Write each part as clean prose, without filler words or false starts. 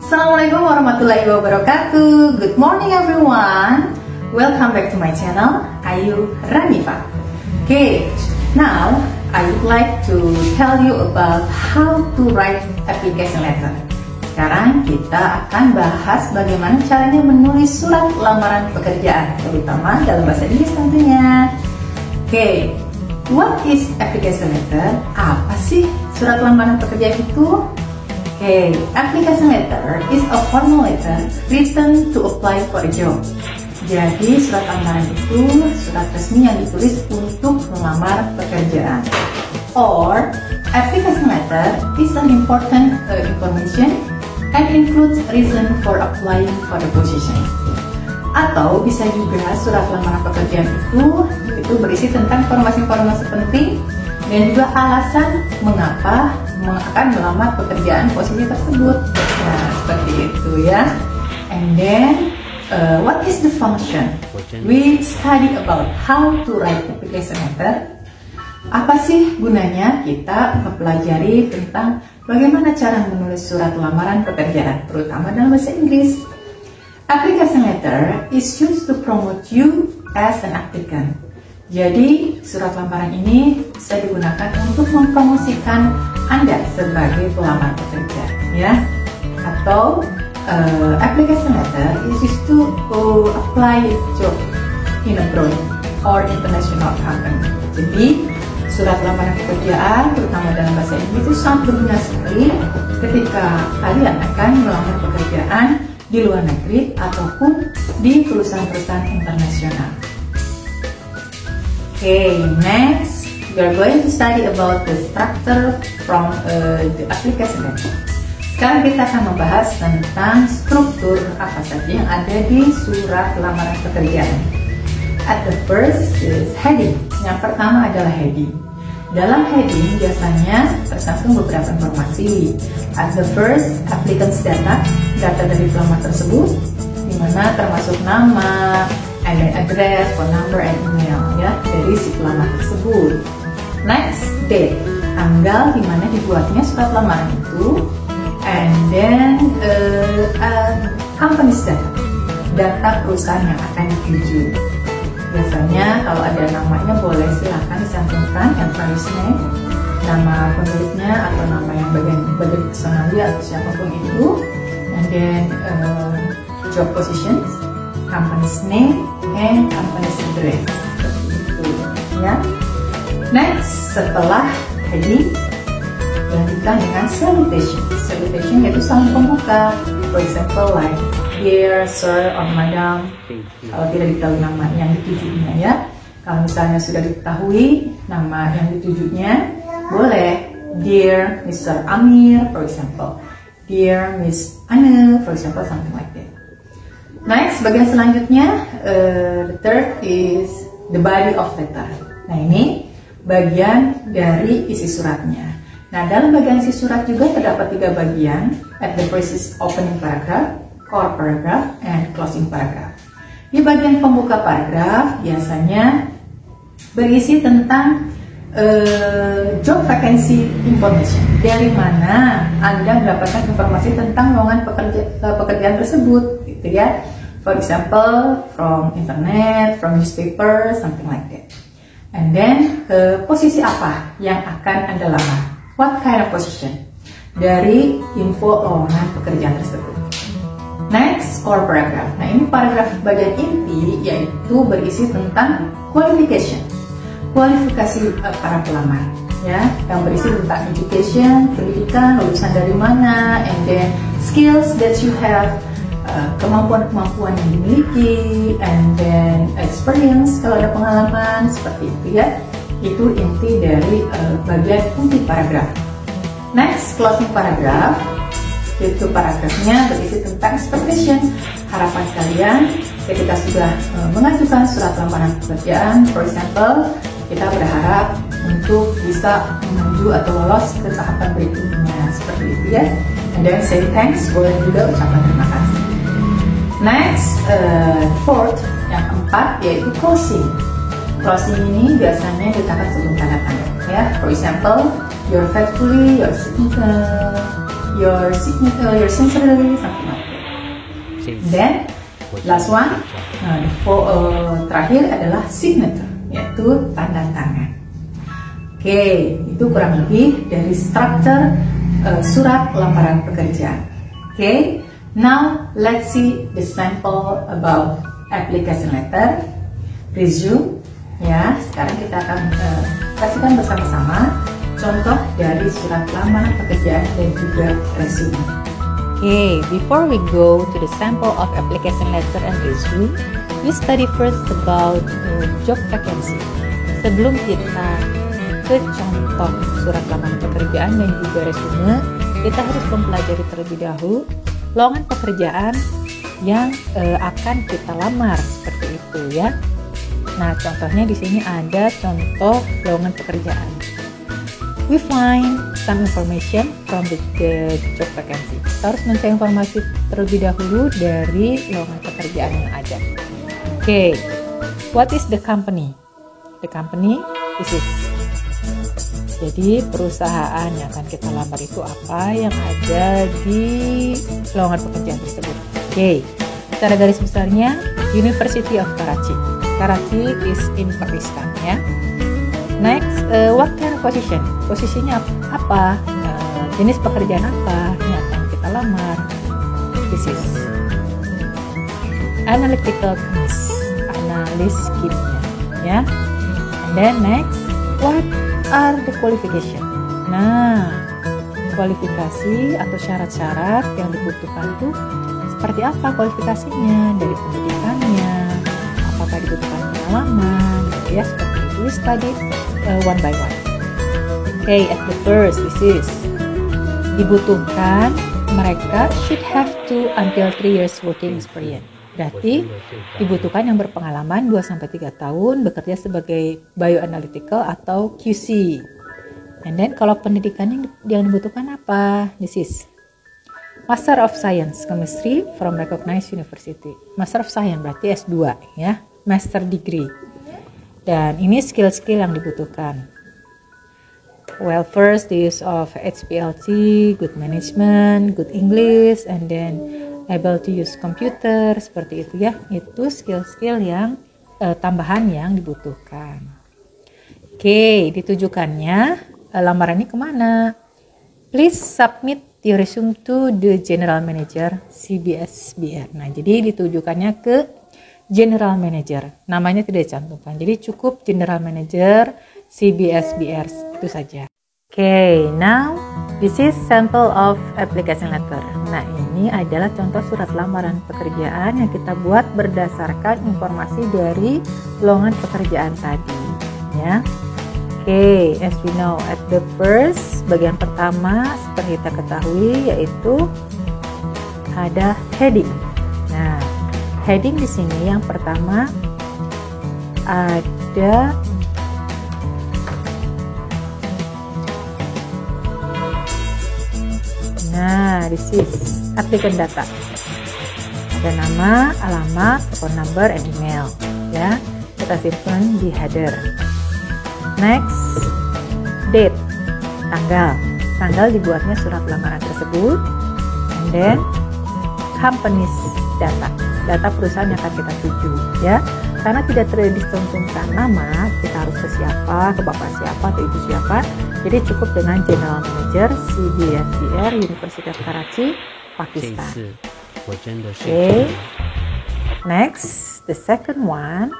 Assalamualaikum warahmatullahi wabarakatuh. Good morning everyone. Welcome back to my channel, Ayu Ranifa. Okay, now I would like to tell you about how to write application letter. Sekarang kita akan bahas bagaimana caranya menulis surat lamaran pekerjaan, terutama dalam bahasa Inggris tentunya. Okay, what is application letter? Apa sih surat lamaran pekerjaan itu? Okay, application letter is a formal letter written to apply for a job. Jadi surat lamaran itu surat resmi yang ditulis untuk melamar pekerjaan. Or application letter is an important information and includes reason for applying for the position. Atau bisa juga surat lamaran pekerjaan itu berisi tentang informasi-informasi penting dan juga alasan mengapa akan melamar pekerjaan posisi tersebut. Nah, seperti itu ya. And then what is the function? We study about how to write application letter. Apa sih gunanya kita mempelajari tentang bagaimana cara menulis surat lamaran pekerjaan, terutama dalam bahasa Inggris. Application letter is used to promote you as an applicant. Jadi surat lamaran ini bisa digunakan untuk mempromosikan Anda sebagai pelamar pekerja, ya. Atau application letter is used to apply job in abroad or international company. Jadi surat lamaran pekerjaan, terutama dalam bahasa Inggris, itu sangat berguna sekali ketika kalian akan melamar pekerjaan di luar negeri ataupun di perusahaan-perusahaan internasional. Okay, next we are going to study about the structure from the application letter. Sekarang kita akan membahas tentang struktur apa saja yang ada di surat lamaran pekerjaan. At the first is heading. Yang pertama adalah heading. Dalam heading biasanya tercantum beberapa informasi. At the first, applicant's data dari pelamar tersebut, di mana termasuk nama, and then address, phone number, and email ya dari si pelamar tersebut. Next, date, tanggal di mana dibuatnya surat lamaran itu, and then company's data perusahaan yang akan dituju. Biasanya kalau ada namanya boleh silakan dicantumkan employee's name, nama pemiliknya atau nama yang bagian personalia atau siapapun itu, and then job positions, company's name, and company's address. Seperti itu ya. Next, setelah heading lanjutkan dengan salutation. Salutation yaitu salam pembuka. For example like dear sir or madam, kalau tidak diketahui nama yang ditujunya ya. Kalau misalnya sudah diketahui nama yang ditujunya, boleh dear Mr. Amir, for example, dear Miss Anne, for example, something like that. Next, bagian selanjutnya, the third is the body of letter. Nah ini bagian dari isi suratnya. Nah dalam bagian isi surat juga terdapat 3 bagian. At the first is opening paragraph, core paragraph, and closing paragraph. Di bagian pembuka paragraf biasanya berisi tentang job vacancy information. Dari mana Anda mendapatkan informasi tentang lowongan pekerjaan tersebut, gitu ya. For example, from internet, from newspaper, something like that. And then posisi apa yang akan Anda lamar? What kind of position? Dari info lowongan pekerjaan tersebut. Next, core paragraph. Nah ini paragraf bagian inti yaitu berisi tentang qualification, kualifikasi para pelamar ya, yang berisi tentang education, pendidikan, lulusan dari mana, and then skills that you have, kemampuan-kemampuan yang dimiliki, and then experience kalau ada pengalaman, seperti itu ya. Itu inti dari bagian inti paragraf. Next, closing paragraph. Itu paragrafnya berisi tentang expectation, harapan kalian ketika sudah mengajukan surat lamaran pekerjaan. For example, kita berharap untuk bisa maju atau lolos ke tahapan berikutnya, seperti itu ya. And then say thanks, boleh juga ucapan terima kasih. Next, fourth, yang keempat yaitu closing. Closing ini biasanya diletakkan sebelum tanda tanda ya. For example, your faithfully, your signature, your signature, your sincerely, something like that. Then last one, terakhir adalah signature, yaitu tanda tangan. Oke, itu kurang lebih dari struktur surat lamaran pekerjaan. Oke, now let's see the sample about application letter, resume. Ya, sekarang kita akan saksikan bersama-sama contoh dari surat lamaran pekerjaan dan juga resume. Okay, before we go to the sample of application letter and resume, we study first about job vacancy. Sebelum kita ke contoh surat lamaran pekerjaan dan juga resume, kita harus mempelajari terlebih dahulu lowongan pekerjaan yang akan kita lamar, seperti itu ya. Nah, contohnya di sini ada contoh lowongan pekerjaan. We find some information from the job vacancy. Kita harus mencari informasi terlebih dahulu dari lowongan pekerjaan yang ada. Okay, what is the company? The company is it. Jadi perusahaan yang akan kita lamar itu apa yang ada di lowongan pekerjaan tersebut. Okay, secara garis besarnya University of Karachi. Karachi is in Pakistan ya. Next, what kind of position? Posisinya apa? Jenis pekerjaan apa yang akan kita lamar? This is analytical chemist, analis kimia ya. And then next, what are the qualification? Nah, kualifikasi atau syarat-syarat yang dibutuhkan itu seperti apa kualifikasinya? Dari pendidikannya, apakah dibutuhkan pengalaman, ya seperti itu. We study one by one. Okay, at the first, this is dibutuhkan mereka should have 2 until 3 years working experience. Berarti dibutuhkan yang berpengalaman 2-3 tahun bekerja sebagai bioanalytical atau QC. And then kalau pendidikan yang dibutuhkan apa? This is Master of Science Chemistry from recognized university. Master of Science berarti S2 ya, master degree. Dan ini skill-skill yang dibutuhkan. Well, first the use of HPLC, good management, good English, and then able to use computer, seperti itu ya. Itu skill-skill yang tambahan yang dibutuhkan. Oke, ditujukannya lamaran ini kemana? Please submit your resume to the General Manager CBSBR. Nah, jadi ditujukannya ke General Manager. Namanya tidak dicantumkan. Jadi cukup General Manager CBSBR itu saja. Okay, now this is sample of application letter. Nah, ini adalah contoh surat lamaran pekerjaan yang kita buat berdasarkan informasi dari lowongan pekerjaan tadi, ya. Okay, as we know, at the first, bagian pertama seperti kita ketahui yaitu ada heading. Nah, heading di sini yang pertama ada this is applicant data. Ada nama, alamat, phone number, and email. Ya, kita simpan di header. Next, date, tanggal. Tanggal dibuatnya surat lamaran tersebut. And then, company's data. Data perusahaan yang akan kita tuju, ya. Karena tidak tercantumkan nama, kita harus ke siapa, ke bapak siapa, atau ibu siapa. Jadi cukup dengan General Manager CBSBR University of Karachi, Pakistan. Okay. Next, the second one.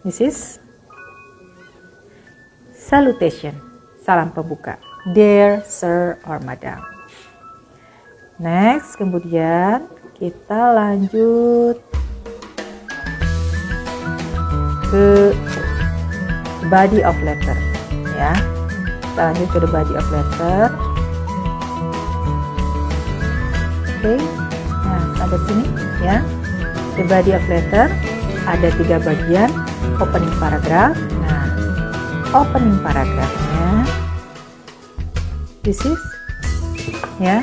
This is salutation, salam pembuka. Dear Sir or Madam. Next, kemudian kita lanjut ke body of letter, ya. Kita lanjut ke the body of letter. Oke, nah sampai sini, ya. The body of letter ada 3 bagian. Opening paragraph. Nah, opening paragraphnya, this is, ya,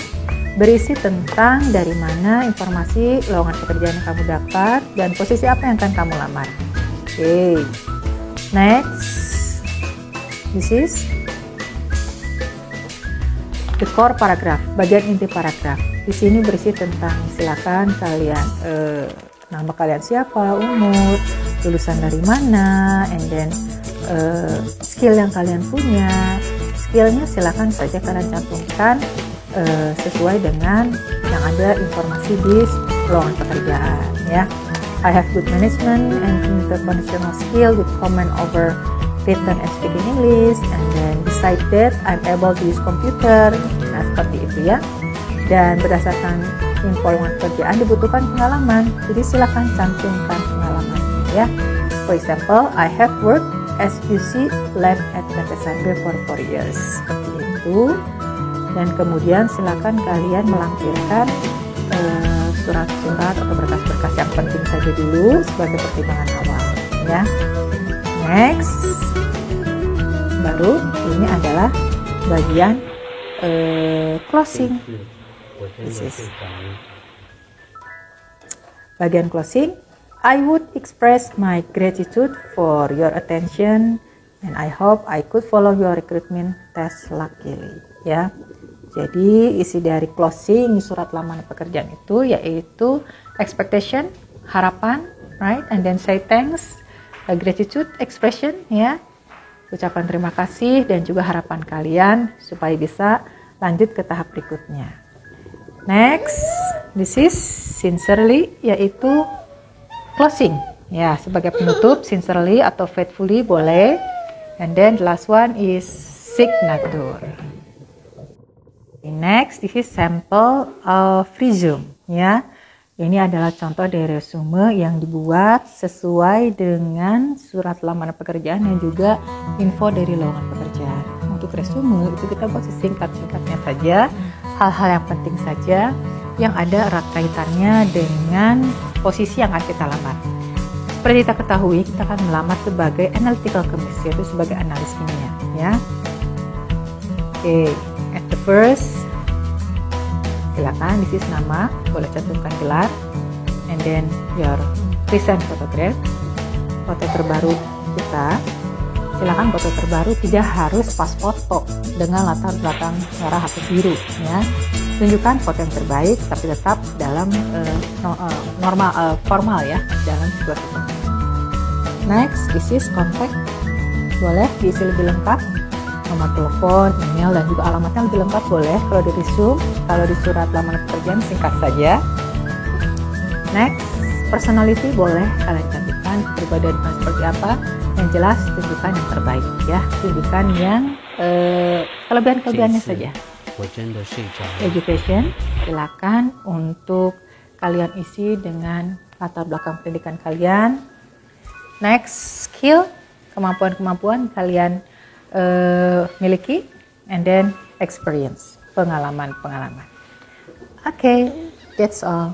berisi tentang dari mana informasi lowongan pekerjaan yang kamu dapat dan posisi apa yang akan kamu lamar. Oke. Next, this is the core paragraph, bagian inti paragraf. Di sini berisi tentang silakan kalian nama kalian siapa, umur, lulusan dari mana, and then skill yang kalian punya. Skillnya silakan saja kalian cantumkan sesuai dengan yang ada informasi di lowongan pekerjaan ya. I have good management and interconversational skill with command over written and speaking English, and then beside that I'm able to use computer. Nah seperti itu ya. Dan berdasarkan info lowongan pekerjaan dibutuhkan pengalaman, jadi silakan cantumkan pengalaman ya. For example, I have worked as QC lab at PT Sanbe for 4 years. Seperti itu. Dan kemudian silakan kalian melampirkan surat-surat atau berkas-berkas yang penting saja dulu sebagai pertimbangan awal ya. Next, baru ini adalah bagian closing. Bagian closing, I would express my gratitude for your attention and I hope I could follow your recruitment test luckily ya. Jadi isi dari closing surat lamaran pekerjaan itu yaitu expectation, harapan, right? And then say thanks, gratitude expression ya. Ucapan terima kasih dan juga harapan kalian supaya bisa lanjut ke tahap berikutnya. Next, this is sincerely yaitu closing. Ya, sebagai penutup sincerely atau faithfully boleh. And then the last one is signature. Next, this is sample of resume ya. Ini adalah contoh dari resume yang dibuat sesuai dengan surat lamaran pekerjaan dan juga info dari lowongan pekerjaan. Untuk resume itu kita buat singkat-singkatnya saja, hal-hal yang penting saja yang ada erat kaitannya dengan posisi yang akan kita lamar. Seperti kita ketahui, kita akan melamar sebagai analytical chemist, yaitu sebagai analis kimia ya. Oke. At the first, silakan this is nama, boleh cantumkan gelar, and then your recent photograph, foto terbaru kita. Silakan foto terbaru tidak harus pas foto dengan latar belakang merah atau biru ya. Tunjukkan foto yang terbaik tapi tetap dalam formal ya, dalam sebuah foto. Next, this is contact, boleh diisi lebih lengkap. Nomor telepon, email, dan juga alamatnya lebih lengkap boleh kalau di resume. Kalau di surat lamaran pekerjaan singkat saja. Next, personality boleh kalian cantumkan, pribadi seperti apa. Yang jelas tunjukkan yang terbaik ya, tunjukkan yang kelebihan-kelebihannya saja. Education, silakan untuk kalian isi dengan latar belakang pendidikan kalian. Next, skill, kemampuan-kemampuan kalian miliki, and then experience, pengalaman-pengalaman. Okay, that's all.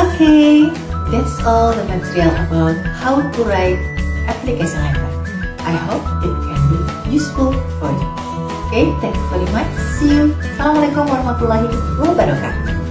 Okay, that's all the material about how to write application letter. I hope it can be useful for you. Okay, thank you very much. See you. Assalamualaikum warahmatullahi wabarakatuh.